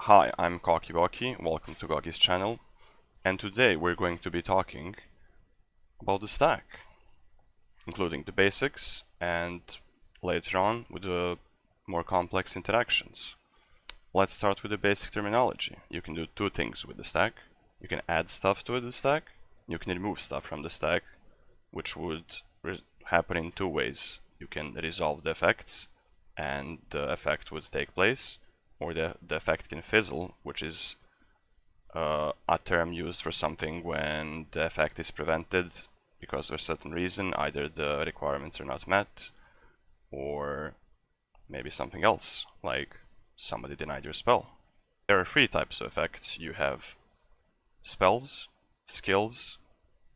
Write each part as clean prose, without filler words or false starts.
Hi, I'm Kokiwoki, welcome to Gogi's channel, and today we're going to be talking about the stack, including the basics and later on with the more complex interactions. Let's start with the basic terminology. You can do two things with the stack. You can add stuff to the stack, you can remove stuff from the stack, which would happen in two ways. You can resolve the effects and the effect would take place, or the effect can fizzle, which is a term used for something when the effect is prevented because of a certain reason, either the requirements are not met, or maybe something else, like somebody denied your spell. There are three types of effects. You have spells, skills,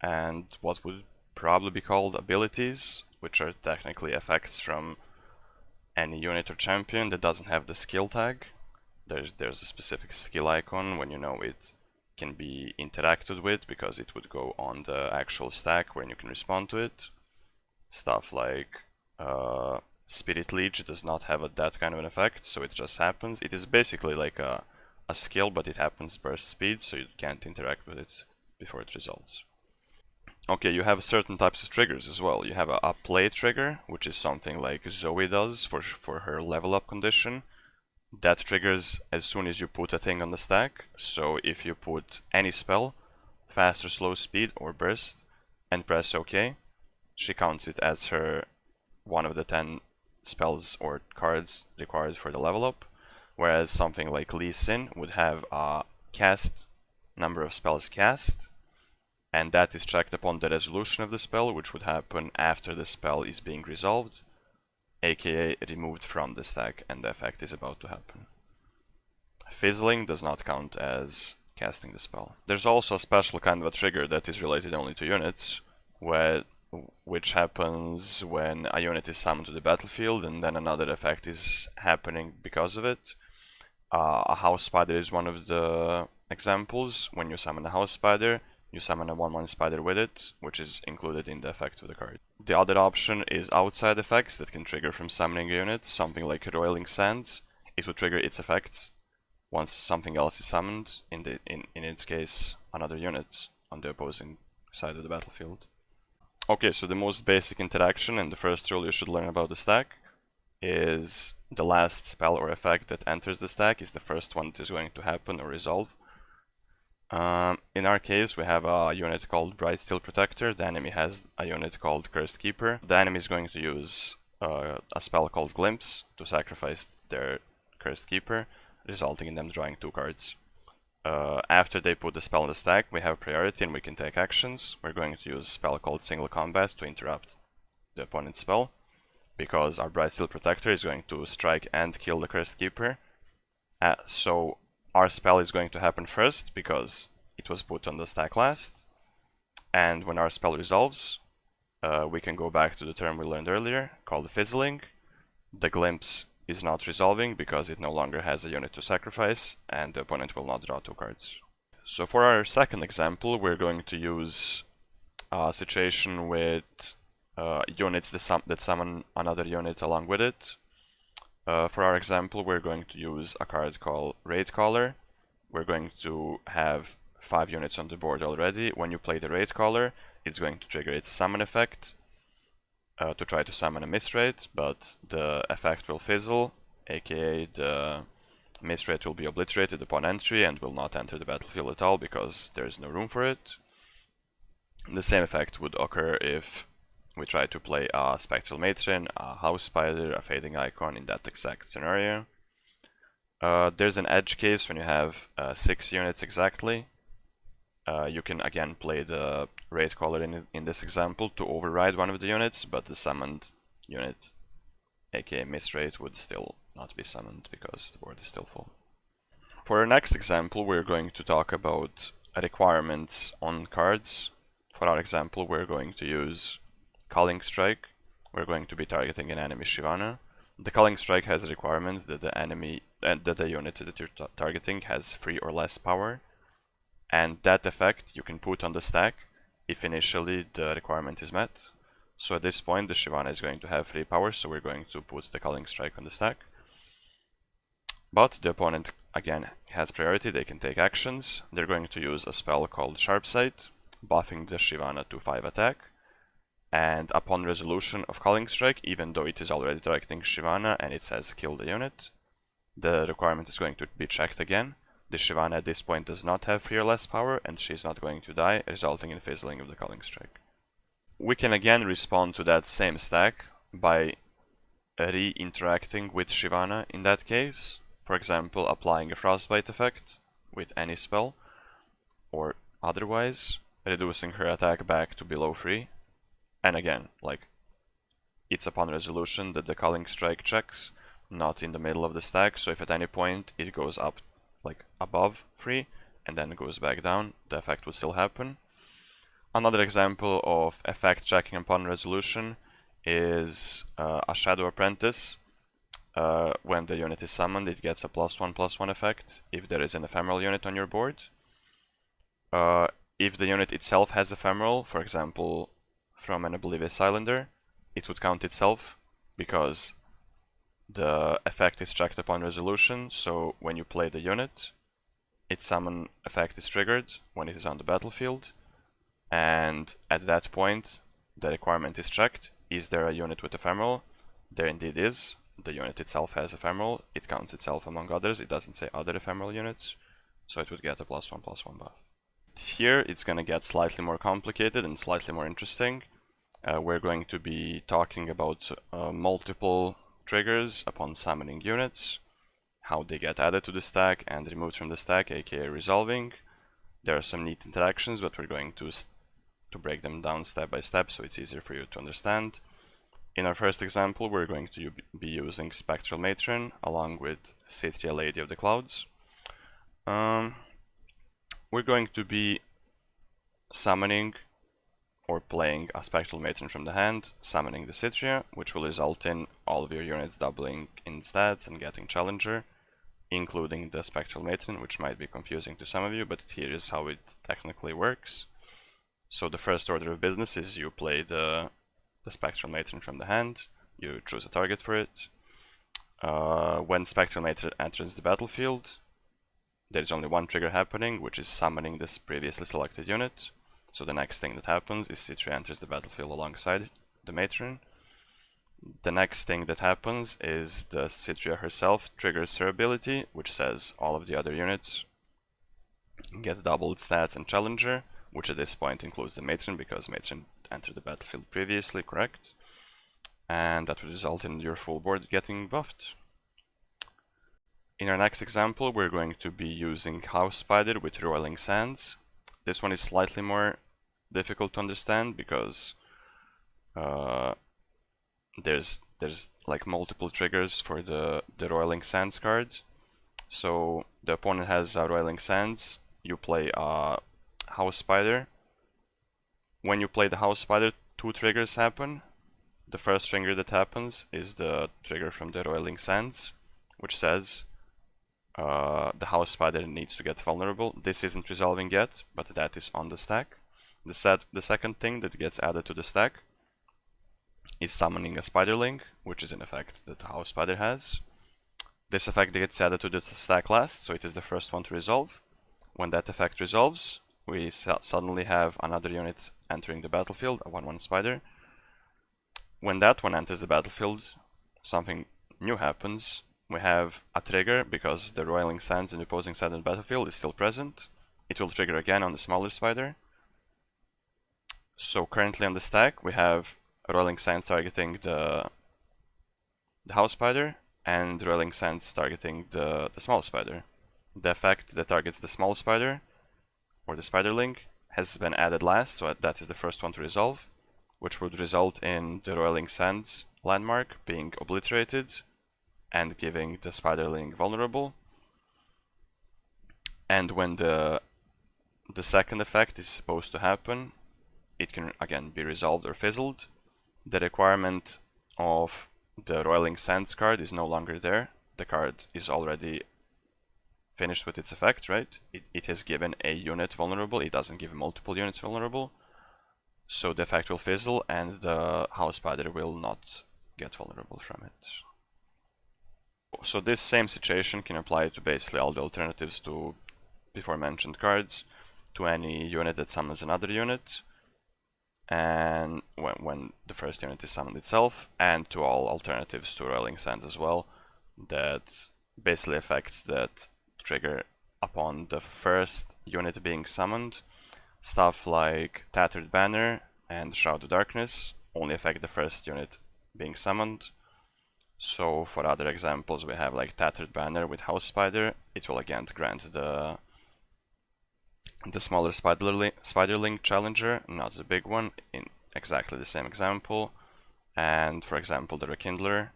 and what would probably be called abilities, which are technically effects from any unit or champion that doesn't have the skill tag. There's a specific skill icon when you know it can be interacted with, because it would go on the actual stack when you can respond to it. Stuff like Spirit Leech does not have that kind of an effect, so it just happens. It is basically like a skill, but it happens burst speed, so you can't interact with it before it resolves. Okay, you have certain types of triggers as well. You have a play trigger, which is something like Zoe does for her level up condition. That triggers as soon as you put a thing on the stack. So if you put any spell, fast or slow speed or burst, and press OK, she counts it as her one of the 10 spells or cards required for the level up. Whereas something like Lee Sin would have a cast number of spells cast, and that is checked upon the resolution of the spell, which would happen after the spell is being resolved, aka removed from the stack, and the effect is about to happen. Fizzling does not count as casting the spell. There's also a special kind of a trigger that is related only to units, which happens when a unit is summoned to the battlefield and then another effect is happening because of it. A house spider is one of the examples. When you summon a house spider, you summon a 1/1 spider with it, which is included in the effect of the card. The other option is outside effects that can trigger from summoning a unit, something like Roiling Sands. It would trigger its effects once something else is summoned, in its case another unit on the opposing side of the battlefield. Okay, so the most basic interaction and the first rule you should learn about the stack is the last spell or effect that enters the stack is the first one that is going to happen or resolve. In our case, we have a unit called Bright Steel Protector. The enemy has a unit called Cursed Keeper. The enemy is going to use a spell called Glimpse to sacrifice their Cursed Keeper, resulting in them drawing 2 cards. After they put the spell in the stack, we have priority and we can take actions. We're going to use a spell called Single Combat to interrupt the opponent's spell, because our Bright Steel Protector is going to strike and kill the Cursed Keeper. So our spell is going to happen first because it was put on the stack last, and when our spell resolves, we can go back to the term we learned earlier called fizzling. The glimpse is not resolving because it no longer has a unit to sacrifice, and the opponent will not draw 2 cards. So for our second example, we're going to use a situation with units that summon another unit along with it. For our example, we're going to use a card called Raid Caller. We're going to have 5 units on the board already. When you play the Raid Caller, it's going to trigger its summon effect to try to summon a miss rate, but the effect will fizzle, aka the miss rate will be obliterated upon entry and will not enter the battlefield at all because there is no room for it. The same effect would occur if we try to play a Spectral Matron, a House Spider, a Fading Icon in that exact scenario. There's an edge case when you have 6 units exactly. You can again play the Raid Caller in this example to override one of the units, but the summoned unit, aka Miss Rate, would still not be summoned because the board is still full. For our next example, we're going to talk about requirements on cards. For our example, we're going to use Culling Strike. We're going to be targeting an enemy Shyvana. The Culling Strike has a requirement that the unit that you're targeting has 3 or less power, and that effect you can put on the stack if initially the requirement is met. So at this point the Shyvana is going to have 3 power, so we're going to put the Culling Strike on the stack. But the opponent again has priority, they can take actions. They're going to use a spell called Sharp Sight, buffing the Shyvana to 5 attack. And upon resolution of Calling Strike, even though it is already targeting Shyvana and it says kill the unit, the requirement is going to be checked again. The Shyvana at this point does not have fearless power and she's not going to die, resulting in fizzling of the Calling Strike. We can again respond to that same stack by re-interacting with Shyvana in that case. For example, applying a Frostbite effect with any spell, or otherwise reducing her attack back to below 3. And again, like, it's upon resolution that the Calling Strike checks, not in the middle of the stack, so if at any point it goes up, like, above 3, and then goes back down, the effect would still happen. Another example of effect checking upon resolution is a Shadow Apprentice. When the unit is summoned, it gets a +1/+1 effect if there is an ephemeral unit on your board. If the unit itself has ephemeral, for example, from an Oblivious Islander, it would count itself because the effect is checked upon resolution, so when you play the unit, its summon effect is triggered when it is on the battlefield, and at that point the requirement is checked. Is there a unit with ephemeral? There indeed is. The unit itself has ephemeral, it counts itself among others, it doesn't say other ephemeral units, so it would get a +1/+1 buff. Here it's going to get slightly more complicated and slightly more interesting. We're going to be talking about multiple triggers upon summoning units, how they get added to the stack and removed from the stack, aka resolving. There are some neat interactions, but we're going to break them down step by step so it's easier for you to understand. In our first example, we're going to be using Spectral Matron along with Cithria, Lady of the Clouds. We're going to be summoning or playing a Spectral Matron from the hand, summoning the Cithria, which will result in all of your units doubling in stats and getting Challenger, including the Spectral Matron, which might be confusing to some of you, but here is how it technically works. So the first order of business is you play the Spectral Matron from the hand, you choose a target for it. When Spectral Matron enters the battlefield, there is only one trigger happening, which is summoning this previously selected unit. So the next thing that happens is Cithria enters the battlefield alongside the Matron. The next thing that happens is the Cithria herself triggers her ability, which says all of the other units get doubled stats and Challenger, which at this point includes the Matron because Matron entered the battlefield previously, correct? And that would result in your full board getting buffed. In our next example, we're going to be using House Spider with Roiling Sands. This one is slightly more difficult to understand because there's like multiple triggers for the Roiling Sands card. So the opponent has a Roiling Sands, you play a House Spider. When you play the House Spider, two triggers happen. The first trigger that happens is the trigger from the Roiling Sands, which says the House Spider needs to get vulnerable. This isn't resolving yet, but that is on the stack. The second thing that gets added to the stack is summoning a Spiderling, which is an effect that the House Spider has. This effect gets added to the stack last, so it is the first one to resolve. When that effect resolves, we suddenly have another unit entering the battlefield, a 1/1 Spider. When that one enters the battlefield, something new happens. We have a trigger because the Roiling Sands in the opposing side of the battlefield is still present. It will trigger again on the smaller Spider. So currently on the stack we have Roiling Sands targeting the House Spider and Roiling Sands targeting the small Spider. The effect that targets the small Spider or the Spiderling has been added last, so that is the first one to resolve, which would result in the Roiling Sands landmark being obliterated and giving the Spiderling vulnerable. And when the second effect is supposed to happen, it can again be resolved or fizzled. The requirement of the Roiling Sands card is no longer there. The card is already finished with its effect, right? It has given a unit vulnerable, it doesn't give multiple units vulnerable. So the effect will fizzle and the House Spider will not get vulnerable from it. So this same situation can apply to basically all the alternatives to before mentioned cards, to any unit that summons another unit, and when the first unit is summoned itself, and to all alternatives to Roiling Sands as well, that basically affects that trigger upon the first unit being summoned. Stuff like Tattered Banner and Shroud of Darkness only affect the first unit being summoned. So for other examples we have like Tattered Banner with House Spider, it will again grant the smaller Spiderling Challenger, not the big one, in exactly the same example. And for example the Rekindler,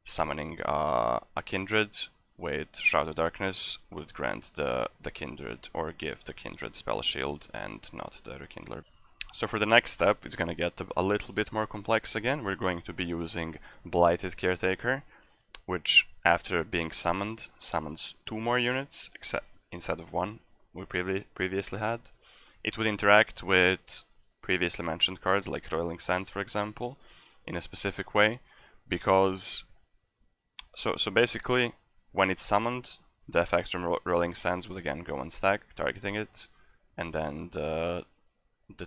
summoning a Kindred with Shroud of Darkness would grant the Kindred, or give the Kindred spell shield and not the Rekindler. So for the next step, it's gonna get a little bit more complex again. We're going to be using Blighted Caretaker, which after being summoned, summons 2 more units instead of 1 we previously had. It would interact with previously mentioned cards like Roiling Sands, for example, in a specific way, because so basically when it's summoned, the effects from Roiling Sands would again go on stack, targeting it, and then the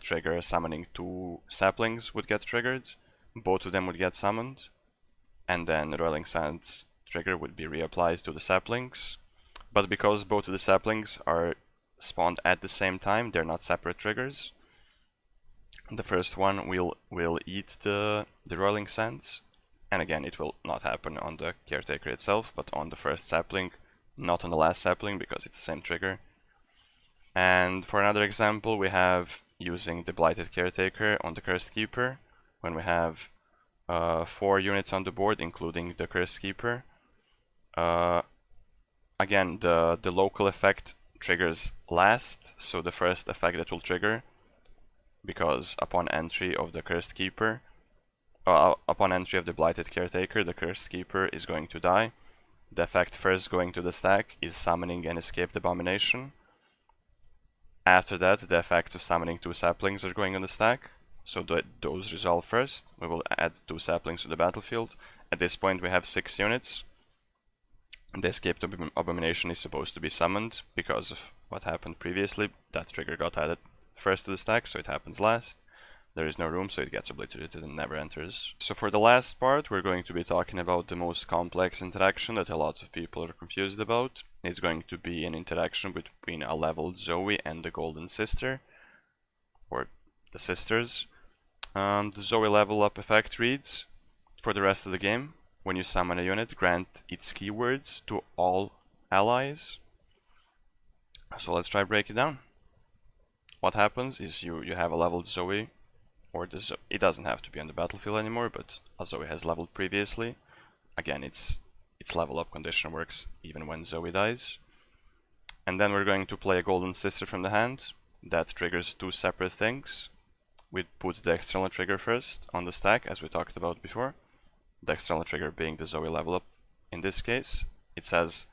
trigger summoning 2 saplings would get triggered, both of them would get summoned, and then the Roiling Sands trigger would be reapplied to the saplings. But because both of the saplings are spawned at the same time, they're not separate triggers. The first one will eat the Roiling Sands, and again it will not happen on the Caretaker itself, but on the first sapling, not on the last sapling, because it's the same trigger. And for another example, we have using the Blighted Caretaker on the Cursed Keeper, when we have 4 units on the board, including the Cursed Keeper. Again, the local effect triggers last, so the first effect that will trigger, because upon entry of the Cursed Keeper, upon entry of the Blighted Caretaker, the Cursed Keeper is going to die. The effect first going to the stack is summoning an Escaped Abomination. After that, the effects of summoning 2 saplings are going on the stack, so those resolve first. We will add 2 saplings to the battlefield. At this point we have 6 units. The Escaped Abomination is supposed to be summoned because of what happened previously. That trigger got added first to the stack, so it happens last. There is no room, so it gets obliterated and never enters. So for the last part, we're going to be talking about the most complex interaction that a lot of people are confused about. It's going to be an interaction between a leveled Zoe and the Golden Sister, or the Sisters. The Zoe level up effect reads, for the rest of the game, when you summon a unit, grant its keywords to all allies. So let's try to break it down. What happens is you have a leveled Zoe, or it doesn't have to be on the battlefield anymore, but a Zoe has leveled previously. Again, its level up condition works even when Zoe dies. And then we're going to play a Golden Sister from the hand. That triggers 2 separate things. We put the external trigger first on the stack, as we talked about before. The external trigger being the Zoe level up in this case. It says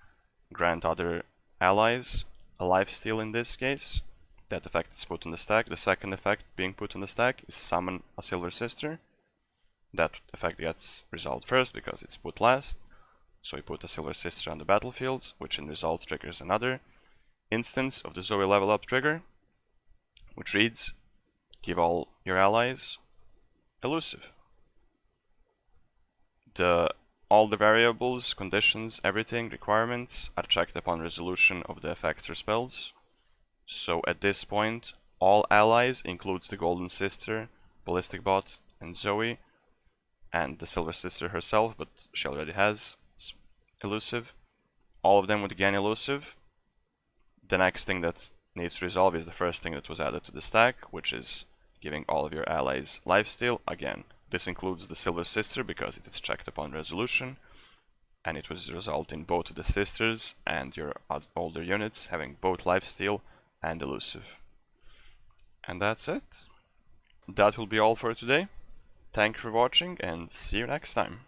grant other allies a lifesteal in this case. That effect is put on the stack. The second effect being put on the stack is summon a Silver Sister. That effect gets resolved first because it's put last. So we put a Silver Sister on the battlefield, which in result triggers another instance of the Zoe level up trigger, which reads, give all your allies elusive. All the variables, conditions, everything, requirements are checked upon resolution of the effects or spells. So at this point, all allies includes the Golden Sister, Ballistic Bot, and Zoe, and the Silver Sister herself, but she already has elusive. All of them would gain elusive. The next thing that needs to resolve is the first thing that was added to the stack, which is giving all of your allies lifesteal. Again, this includes the Silver Sister because it is checked upon resolution, and it was result in both the sisters and your older units having both lifesteal and elusive. And that's it. That will be all for today. Thank you for watching and see you next time.